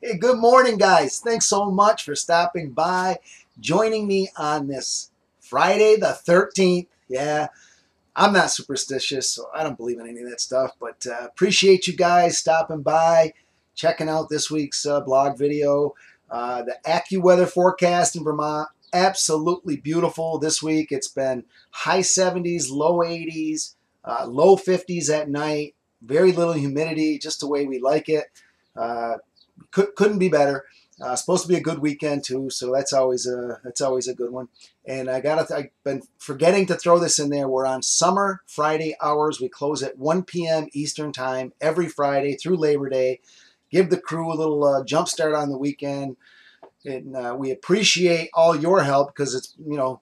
Hey, good morning, guys. Thanks so much for stopping by, joining me on this Friday the 13th. Yeah, I'm not superstitious, so I don't believe in any of that stuff, but appreciate you guys stopping by, checking out this week's blog video. The AccuWeather forecast in Vermont, absolutely beautiful this week. It's been high 70s, low 80s, low 50s at night, very little humidity, just the way we like it. Couldn't be better. Supposed to be a good weekend too, so that's always a good one. And I've been forgetting to throw this in there. We're on summer Friday hours. We close at 1 p.m. Eastern time every Friday through Labor Day. Give the crew a little jump start on the weekend. And we appreciate all your help because it's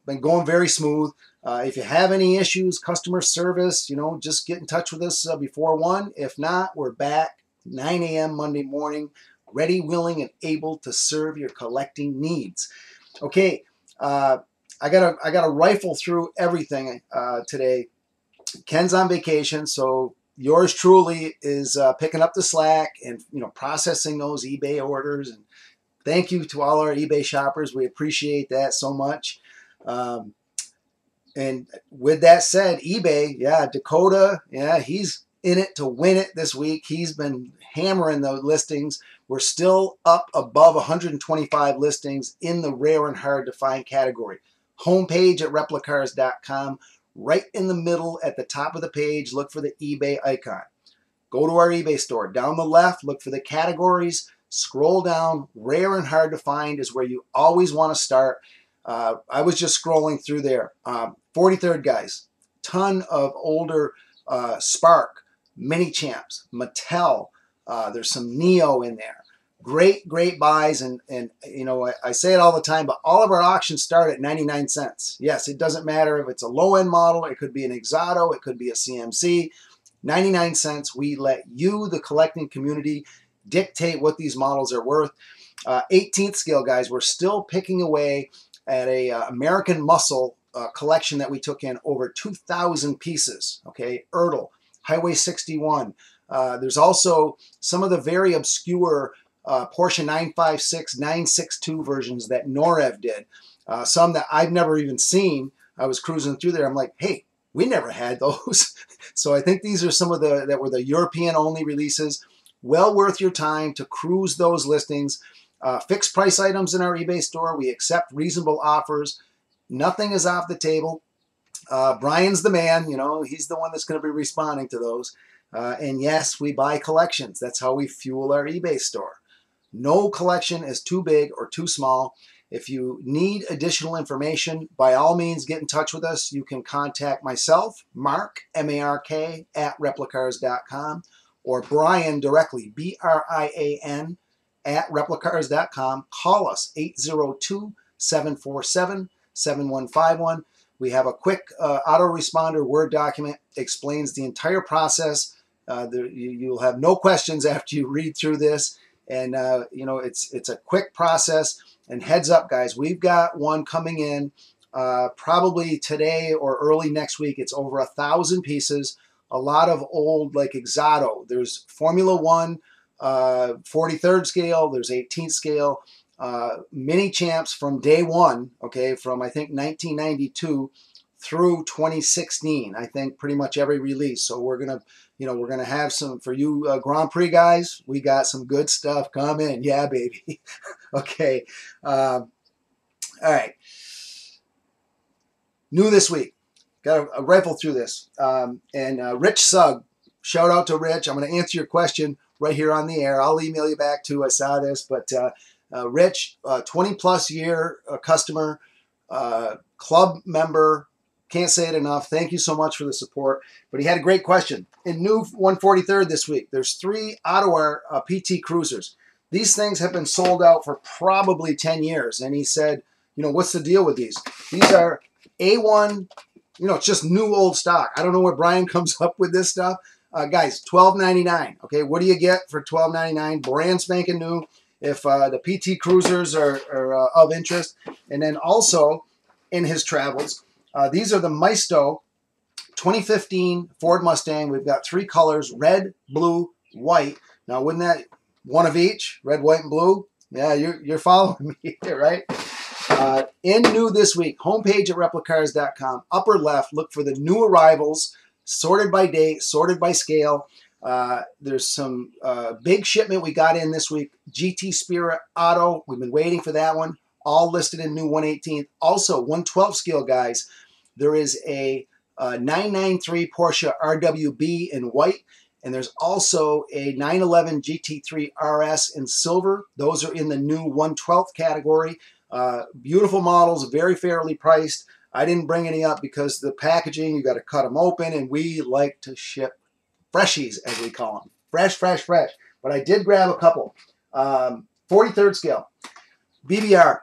been going very smooth. If you have any issues, customer service, just get in touch with us before 1. If not, we're back 9 a.m. Monday morning, ready, willing, and able to serve your collecting needs. Okay, I gotta rifle through everything today. Ken's on vacation, so yours truly is picking up the slack and processing those eBay orders. And thank you to all our eBay shoppers. We appreciate that so much. And with that said, eBay, yeah, Dakota, yeah, he's in it to win it this week. He's been hammering those listings. We're still up above 125 listings in the rare and hard to find category. Homepage at replicars.com. Right in the middle at the top of the page, look for the eBay icon. Go to our eBay store. Down the left, look for the categories. Scroll down. Rare and hard to find is where you always want to start. I was just scrolling through there. 43rd guys. Ton of older Spark, Mini Champs, Mattel. There's some Neo in there. Great buys, and I say it all the time, but all of our auctions start at 99 cents. Yes, it doesn't matter if it's a low-end model, it could be an Exato, it could be a CMC. 99 cents. We let you, the collecting community, dictate what these models are worth. 18th scale, guys, we're still picking away at a American Muscle collection that we took in over 2,000 pieces. Okay, Ertl, Highway 61. There's also some of the very obscure Porsche 956, 962 versions that Norev did. Some that I've never even seen. I was cruising through there. I'm like, hey, we never had those. So I think these are some of that were the European only releases. Well worth your time to cruise those listings. Fixed price items in our eBay store. We accept reasonable offers. Nothing is off the table. Brian's the man. He's the one that's going to be responding to those. And yes, we buy collections. That's how we fuel our eBay store. No collection is too big or too small. If you need additional information, by all means, get in touch with us. You can contact myself, Mark, M-A-R-K, at replicars.com, or Brian directly, B-R-I-A-N, at replicars.com. Call us, 802-747-7151. We have a quick autoresponder Word document, explains the entire process. You'll have no questions after you read through this. And, it's a quick process. And heads up, guys, we've got one coming in probably today or early next week. It's over 1,000 pieces. A lot of old, like Exato. There's Formula One, 43rd scale. There's 18th scale. Mini Champs from day one, okay, from I think 1992 through 2016. I think pretty much every release. So we're gonna have some for you Grand Prix guys. We got some good stuff coming. Yeah, baby. Okay. All right. New this week. Got a rifle through this. Rich Sugg. Shout out to Rich. I'm going to answer your question right here on the air. I'll email you back too. I saw this, but Rich, 20-plus year customer, club member. Can't say it enough. Thank you so much for the support. But he had a great question. In new 143rd this week, there's 3 Ottawa PT Cruisers. These things have been sold out for probably 10 years. And he said, what's the deal with these? These are A1, it's just new old stock. I don't know where Brian comes up with this stuff. Guys, $12.99. Okay, what do you get for $12.99? Brand spanking new. If the PT Cruisers are of interest. And then also in his travels, these are the Maisto 2015 Ford Mustang. We've got 3 colors, red, blue, white. Now, wouldn't that one of each, red, white, and blue. Yeah, you're following me here, right? In new this week, homepage at replicars.com, upper left, look for the new arrivals, sorted by date, sorted by scale. There's some big shipment we got in this week. GT Spirit Auto, we've been waiting for that one. All listed in new 118th. Also, 112 scale, guys. There is a 993 Porsche RWB in white, and there's also a 911 GT3 RS in silver. Those are in the new 112th category. Beautiful models, very fairly priced. I didn't bring any up because the packaging, you got to cut them open, and we like to ship freshies, as we call them. Fresh, fresh, fresh. But I did grab a couple. 43rd scale. BBR.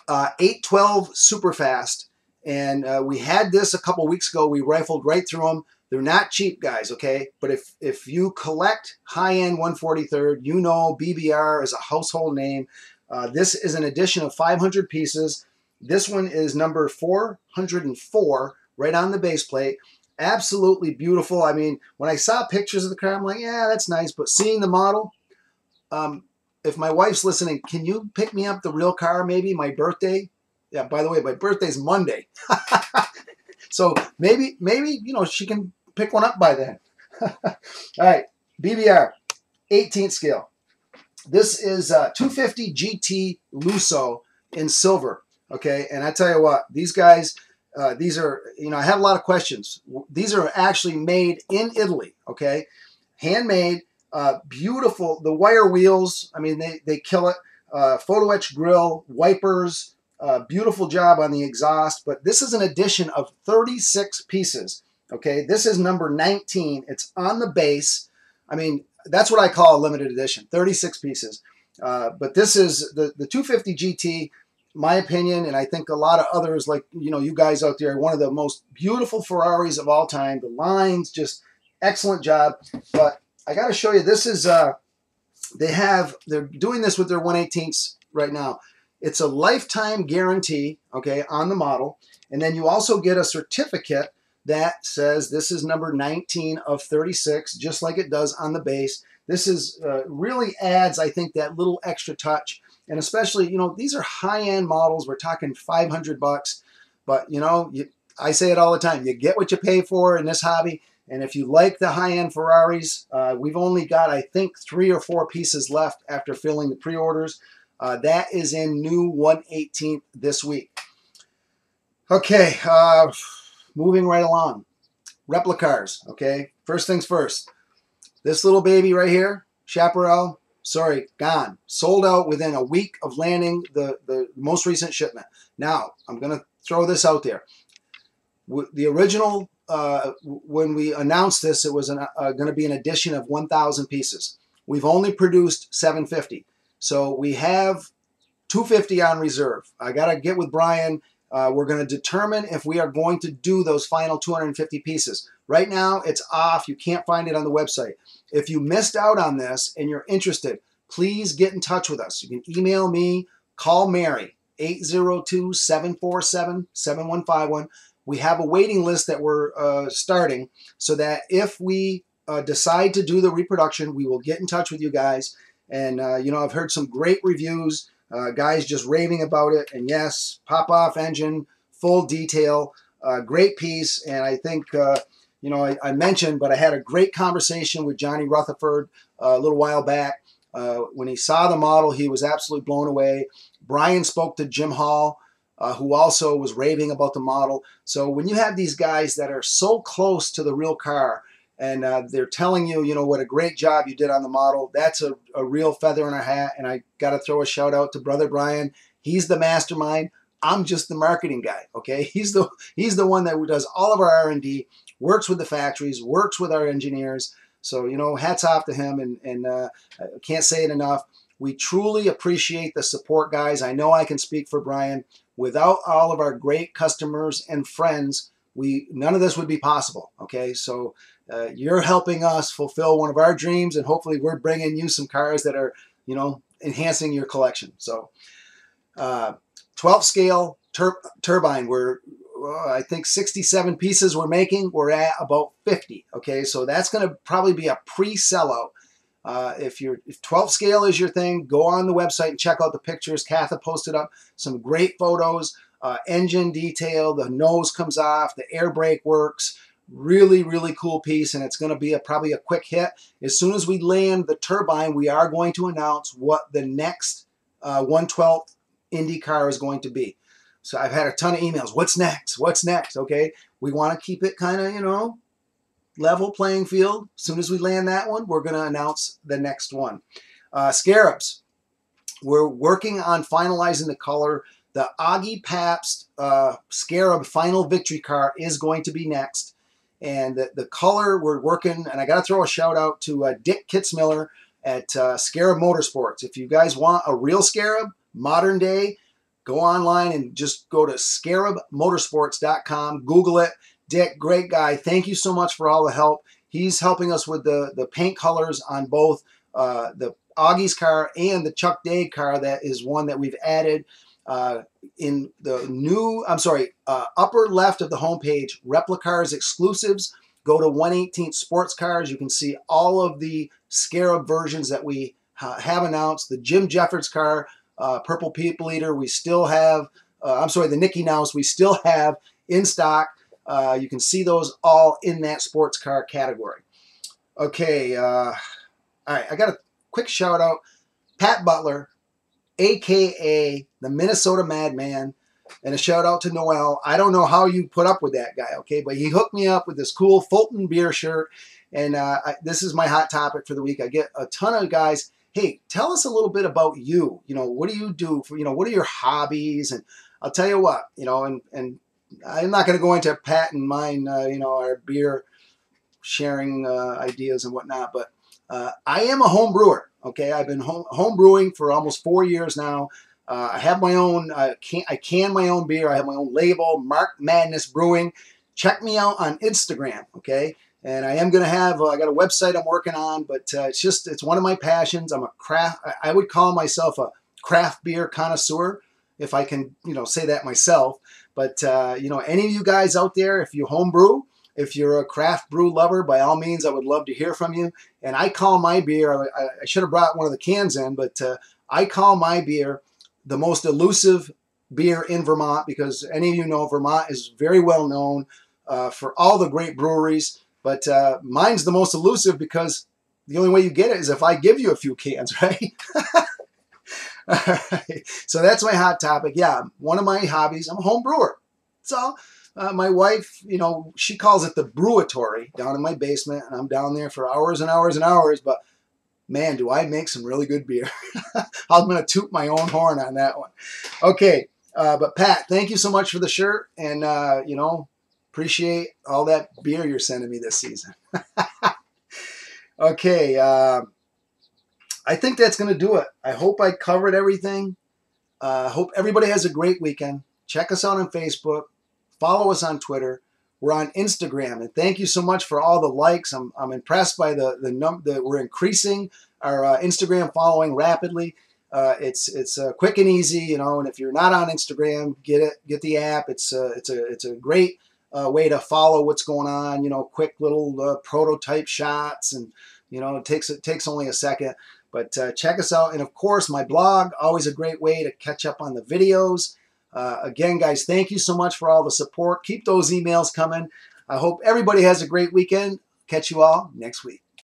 812 Superfast. And we had this a couple weeks ago. We rifled right through them. They're not cheap, guys, okay? But if you collect high-end 143rd, you know BBR is a household name. This is an edition of 500 pieces. This one is number 404, right on the base plate. Absolutely beautiful. I mean, when I saw pictures of the car, I'm like, yeah, that's nice. But seeing the model, if my wife's listening, can you pick me up the real car maybe? My birthday? Yeah, by the way, my birthday's Monday. So maybe, you know, she can pick one up by then. All right, BBR, 18th scale. This is 250 GT Lusso in silver, okay? And I tell you what, these guys, these are, you know, I had a lot of questions. These are actually made in Italy, okay? Handmade, beautiful. The wire wheels, I mean, they kill it. Photo etch grill, wipers, beautiful job on the exhaust. But this is an edition of 36 pieces, okay? This is number 19. It's on the base. I mean, that's what I call a limited edition, 36 pieces. But this is the 250 GT, my opinion, and I think a lot of others, like, you know, you guys out there, one of the most beautiful Ferraris of all time. The lines, just excellent job. But I got to show you, this is, they're doing this with their 118s right now. It's a lifetime guarantee, okay, on the model. And then you also get a certificate that says this is number 19 of 36, just like it does on the base. This is really adds, I think, that little extra touch. And especially, you know, these are high-end models. We're talking 500 bucks. But, you know, I say it all the time. You get what you pay for in this hobby. And if you like the high-end Ferraris, we've only got, I think, 3 or 4 pieces left after filling the pre-orders. That is in new 118th this week. Okay, moving right along. Replicars, okay? First things first. This little baby right here, Chaparral, sorry, gone. Sold out within a week of landing the most recent shipment. Now, I'm going to throw this out there. The original, when we announced this, it was going to be an edition of 1,000 pieces. We've only produced 750. So we have 250 on reserve. I got to get with Brian. We're going to determine if we are going to do those final 250 pieces. Right now, it's off. You can't find it on the website. If you missed out on this and you're interested, please get in touch with us. You can email me, call Mary, 802-747-7151. We have a waiting list that we're starting so that if we decide to do the reproduction, we will get in touch with you guys. And, you know, I've heard some great reviews, guys just raving about it. And yes, pop-off engine, full detail, great piece. And I think, you know, I mentioned, but I had a great conversation with Johnny Rutherford a little while back. When he saw the model, he was absolutely blown away. Brian spoke to Jim Hall, who also was raving about the model. So when you have these guys that are so close to the real car, and they're telling you, you know, what a great job you did on the model, that's a real feather in our hat. And I got to throw a shout out to Brother Brian. He's the mastermind. I'm just the marketing guy, okay? He's the one that does all of our R&D, works with the factories, works with our engineers. So, you know, hats off to him, and I can't say it enough. We truly appreciate the support, guys. I know I can speak for Brian. Without all of our great customers and friends, none of this would be possible, okay? So you're helping us fulfill one of our dreams, and hopefully we're bringing you some cars that are, you know, enhancing your collection. So 12 scale turbine, I think 67 pieces we're making. We're at about 50, okay? So that's going to probably be a pre-sellout. If 12 scale is your thing, go on the website and check out the pictures. Katha posted up some great photos. Engine detail, the nose comes off, the air brake works. Really, really cool piece, and it's going to be probably a quick hit. As soon as we land the turbine, we are going to announce what the next 1/12 Indy car is going to be. So I've had a ton of emails. What's next? What's next? Okay, we want to keep it kind of, level playing field. As soon as we land that one, we're going to announce the next one. Scarabs. We're working on finalizing the color. The Augie Pabst Scarab Final Victory car is going to be next. And the color we're working, and I got to throw a shout out to Dick Kitzmiller at Scarab Motorsports. If you guys want a real Scarab, modern day, go online and just go to scarabmotorsports.com. Google it. Dick, great guy. Thank you so much for all the help. He's helping us with the paint colors on both the Augie's car and the Chuck Day car. That is one that we've added. In the new, upper left of the homepage, Replicars exclusives, go to 1/18 Sports Cars. You can see all of the Scarab versions that we have announced. The Jim Jeffords car, Purple People Eater, we still have, the Nicky Nouse, we still have in stock. You can see those all in that sports car category. Okay, all right, I got a quick shout out. Pat Butler, a.k.a. the Minnesota Madman, and a shout out to Noel. I don't know how you put up with that guy, okay, but he hooked me up with this cool Fulton beer shirt, and this is my hot topic for the week. I get a ton of guys, hey, tell us a little bit about you. What do you do for, what are your hobbies? And I'll tell you what, and I'm not going to go into Pat and mine, our beer sharing ideas and whatnot, but I am a home brewer. Okay, I've been home brewing for almost 4 years now. I have my own, I can my own beer. I have my own label, Mark Madness Brewing. Check me out on Instagram, okay? And I am going to have, I got a website I'm working on, but it's one of my passions. I would call myself a craft beer connoisseur, if I can, say that myself. But, any of you guys out there, if you home brew, if you're a craft brew lover, by all means, I would love to hear from you. And I call my beer, I should have brought one of the cans in, but I call my beer the most elusive beer in Vermont, because any of you know Vermont is very well known for all the great breweries. But mine's the most elusive because the only way you get it is if I give you a few cans, right? All right. So that's my hot topic. Yeah, one of my hobbies, I'm a home brewer. So my wife, she calls it the brewatory down in my basement, and I'm down there for hours and hours and hours, but man, do I make some really good beer. I'm going to toot my own horn on that one. Okay, but Pat, thank you so much for the shirt, and, appreciate all that beer you're sending me this season. Okay, I think that's going to do it. I hope I covered everything. Hope everybody has a great weekend. Check us out on Facebook. Follow us on Twitter. We're on Instagram, and thank you so much for all the likes. I'm impressed by the number that we're increasing our Instagram following rapidly. It's quick and easy, and if you're not on Instagram, get the app. It's a great way to follow what's going on. Quick little prototype shots, and it takes only a second. But check us out, and of course my blog, always a great way to catch up on the videos. Again, guys, thank you so much for all the support. Keep those emails coming. I hope everybody has a great weekend. Catch you all next week.